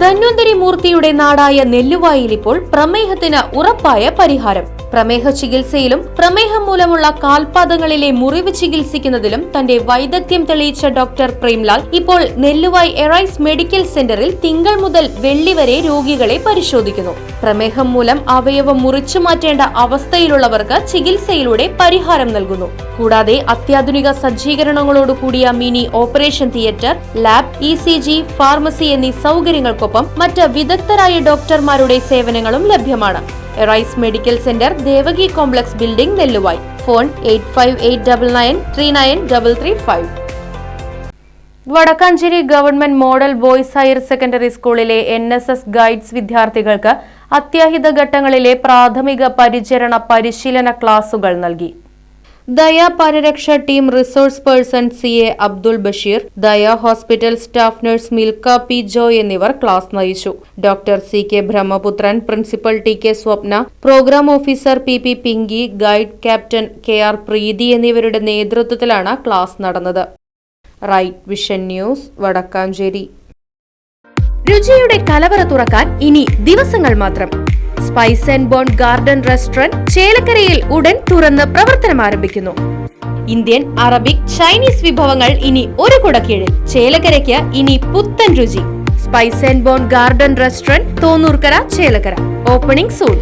ധന്വന്തരി മൂർത്തിയുടെ നാടായ നെല്ലുവായിൽ ഇപ്പോൾ പ്രമേഹത്തിന് ഉറപ്പായ പരിഹാരം. പ്രമേഹ ചികിത്സയിലും പ്രമേഹം മൂലമുള്ള കാൽപാദങ്ങളിലെ മുറിവ് ചികിത്സിക്കുന്നതിലും തന്റെ വൈദഗ്ധ്യം തെളിയിച്ച ഡോക്ടർ പ്രേംലാൽ ഇപ്പോൾ നെല്ലുവായ് എറൈസ് മെഡിക്കൽ സെന്ററിൽ തിങ്കൾ മുതൽ വെള്ളി വരെ രോഗികളെ പരിശോധിക്കുന്നു. പ്രമേഹം മൂലം അവയവം മുറിച്ചു മാറ്റേണ്ട അവസ്ഥയിലുള്ളവർക്ക് ചികിത്സയിലൂടെ പരിഹാരം നൽകുന്നു. കൂടാതെ അത്യാധുനിക സജ്ജീകരണങ്ങളോടുകൂടിയ mini operation theatre, lab, ECG, pharmacy എന്നീ സൗകര്യങ്ങൾക്കൊപ്പം മറ്റ് വിദഗ്ധരായ ഡോക്ടർമാരുടെ സേവനങ്ങളും ലഭ്യമാണ്. Arise medical centre, Devaki complex building, Nelluvai. Phone 8589939335. Vadakkanchery government model boys higher secondary സ്കൂളിലെ NSS ഗൈഡ്സ് വിദ്യാർത്ഥികൾക്ക് അത്യാഹിത ഘട്ടങ്ങളിലെ പ്രാഥമിക പരിചരണ പരിശീലന ക്ലാസുകൾ നൽകി. Daya Pariraksha team resource person CA Abdul Basheer, Daya hospital staff nurse Milka P. Joy എന്നിവർ ക്ലാസ് നയിച്ചു. Doctor CK Brahmaputran, principal TK Swapna, programme officer PP Pinky, guide captain KR Preethi എന്നിവരുടെ നേതൃത്വത്തിലാണ് ക്ലാസ് നടന്നത്. Right vision news, Vadakkanchery. രുചിയുടെ കലവറ തുറക്കാൻ ഇനി ദിവസങ്ങൾ മാത്രം. Spice and bone garden restaurant ചേലക്കരയിൽ ഉടൻ തുറന്ന് പ്രവർത്തനം ആരംഭിക്കുന്നു. ഇന്ത്യൻ, അറബിക്, ചൈനീസ് വിഭവങ്ങൾ ഇനി ഒരു കുടക്കീഴിൽ. ചേലക്കരയ്ക്ക് ഇനി പുത്തൻ രുചി. Spice and bone garden restaurant, Thonnurkara, Chelakkara. Opening soon.